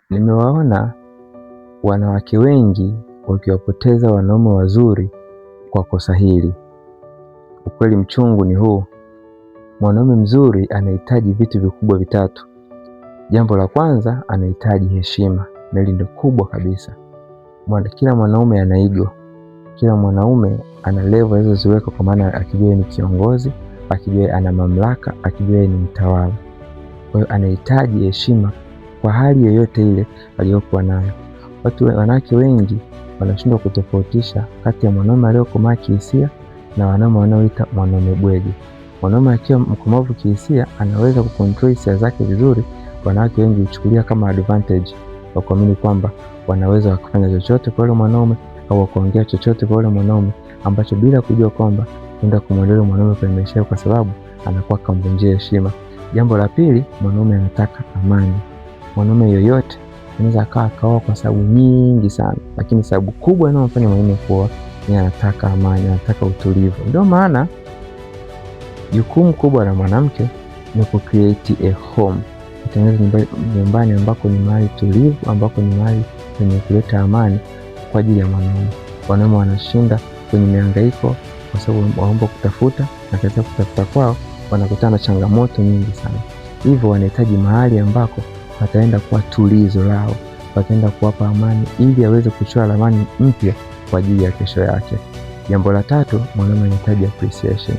Nimewaona wanawake wengi wakiwapoteza wanaume wazuri kwa kosa hili. Ukweli mchungu ni huu: mwanaume mzuri anahitaji vitu vikubwa vitatu. Jambo la kwanza, anahitaji heshima, na hili ndio kubwa kabisa. Kila mwanaume ana ego. Kila mwanaume ana level alizoziweka, kwa maana akijua ni kiongozi, akijua ana mamlaka, akijua ni mtawala. Kwa hiyo anahitaji heshima kwa hali yoyote ile aliyokuwa nayo. Wanawake wengi wanashindwa kutofautisha kati ya mwanaume aliyokomaa kihisia na wanaume wanaoita mwanaume bwege. Mwanaume akiwa mkomavu kihisia anaweza kucontrol hisia zake vizuri. Wanawake wengi huchukulia kama advantage, kwa kuamini kwamba wanaweza wakafanya chochote kwa yule mwanaume au wakaongea chochote kwa yule mwanaume, ambacho bila kujua kwamba nenda kumwondoa mwanaume kwenye maisha yake, kwa sababu anakuwa kamvunjia heshima. Jambo la pili, mwanaume anataka amani. Mwanaume yoyote anaweza akaoa kwa sababu nyingi sana, lakini sababu kubwa inayomfanya mwanaume kuoa ni anataka amani, anataka utulivu. Ndio maana jukumu kubwa la mwanamke ni ku-create a home, kutengeneza nyumbani ambako ni mahali tulivu, ambako ni mahali penye kuleta amani kwa ajili ya mwanaume. Wanaume wanashinda kwenye mihangaiko kwa sababu waomba kutafuta, na katika kutafuta kwao wanakutana na changamoto nyingi sana. Hivyo wanahitaji mahali ambako wataenda kuwa tulizo lao, wataenda kuwapa amani, ili aweze kuchora ramani mpya kwa ajili ya kesho yake. Jambo la tatu, mwanaume anahitaji appreciation.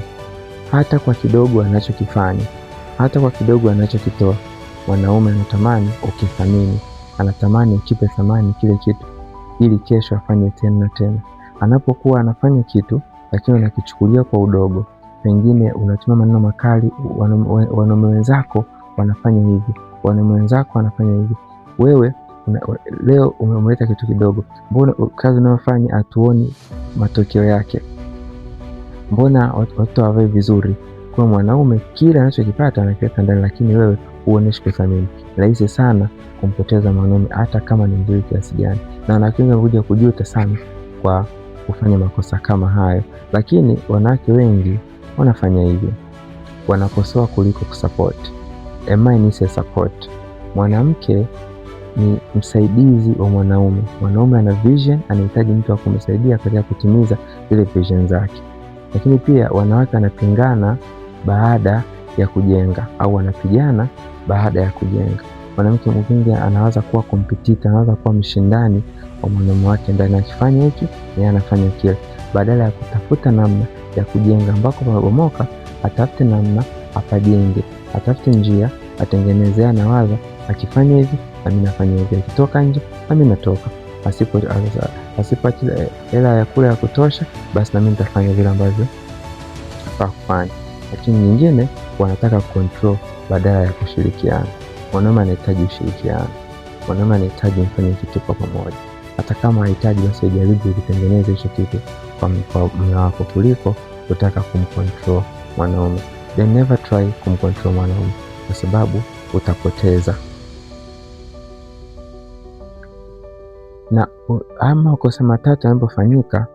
Hata kwa kidogo anachokifanya, hata kwa kidogo anachokitoa, mwanaume anatamani ukithamini, anatamani ukipe thamani kile kitu, ili kesho afanye tena na tena. Anapokuwa anafanya kitu lakini unakichukulia kwa udogo, pengine unatumia maneno makali, wanaume wenzako wanafanya hivi, wanaume wenzako wanafanya hivi, wewe leo umemleta kitu kidogo, mbona kazi unayofanya hatuoni matokeo yake, mbona watu hawavai vizuri? Kwa mwanaume kile anachokipata anakileta ndani, lakini wewe huoneshi kuthamini. Rahisi sana kumpoteza mwanaume hata kama ni mzuri kiasi gani, na anakuja kuja kujuta sana kwa kufanya makosa kama hayo. Lakini wanawake wengi wanafanya hivyo, wanakosoa kuliko kusupport. A man is a support. Mwanamke ni msaidizi wa mwanaume. Mwanaume ana vision, anahitaji mtu wa kumsaidia katika kutimiza zile vision zake. Lakini pia wanawake wanapingana baada ya kujenga, au wanapigana baada ya kujenga. Mwanamke mwingine anaanza kuwa competitor, anaanza kuwa mshindani wa mwanaume wake, ndani akifanya hiki yeye anafanya kile, badala ya kutafuta namna ya kujenga. Ambako panabomoka atafute namna apajenge, atafute njia atengenezea, na waza akifanya hivi na mimi nafanya hivi, akitoka nje na mimi natoka, asipata hela ya kula ya kutosha, basi na mimi nitafanya vile ambavyo nafaa kufanya. Lakini nyingine wanataka control badala ya kushirikiana. Mwanaume anahitaji ushirikiano, mwanaume anahitaji mfanye kitu kwa pamoja. Hata kama hahitaji, basi jaribu kutengeneza hicho kitu kwa mume wako, kuliko kutaka kumcontrol mwanaume. Then never try kumcontrol mwanaume, kwa sababu utapoteza. Na ama kosa matatu yanapofanyika,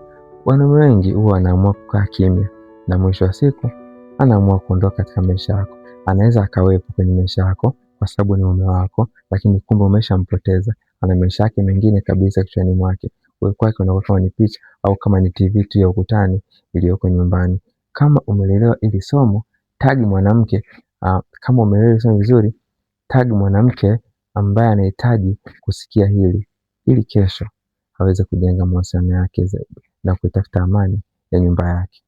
wanaume wengi huwa wanaamua kukaa kimya, na mwisho wa siku anaamua kuondoka katika maisha yako. Anaweza akawepo kwenye maisha yako kwa sababu ni mume wako, lakini kumbe umeshampoteza, ana maisha yake mengine kabisa kichwani mwake. Wewe kwake unakuwa kama ni picha, au kama ni TV tu ya ukutani iliyoko nyumbani. Kama umeelewa ili somo, tag mwanamke. Kama umeelewa somo vizuri, tag mwanamke ambaye anahitaji kusikia hili, ili kesho aweze kujenga mahusiano yake na kutafuta amani ya nyumba yake.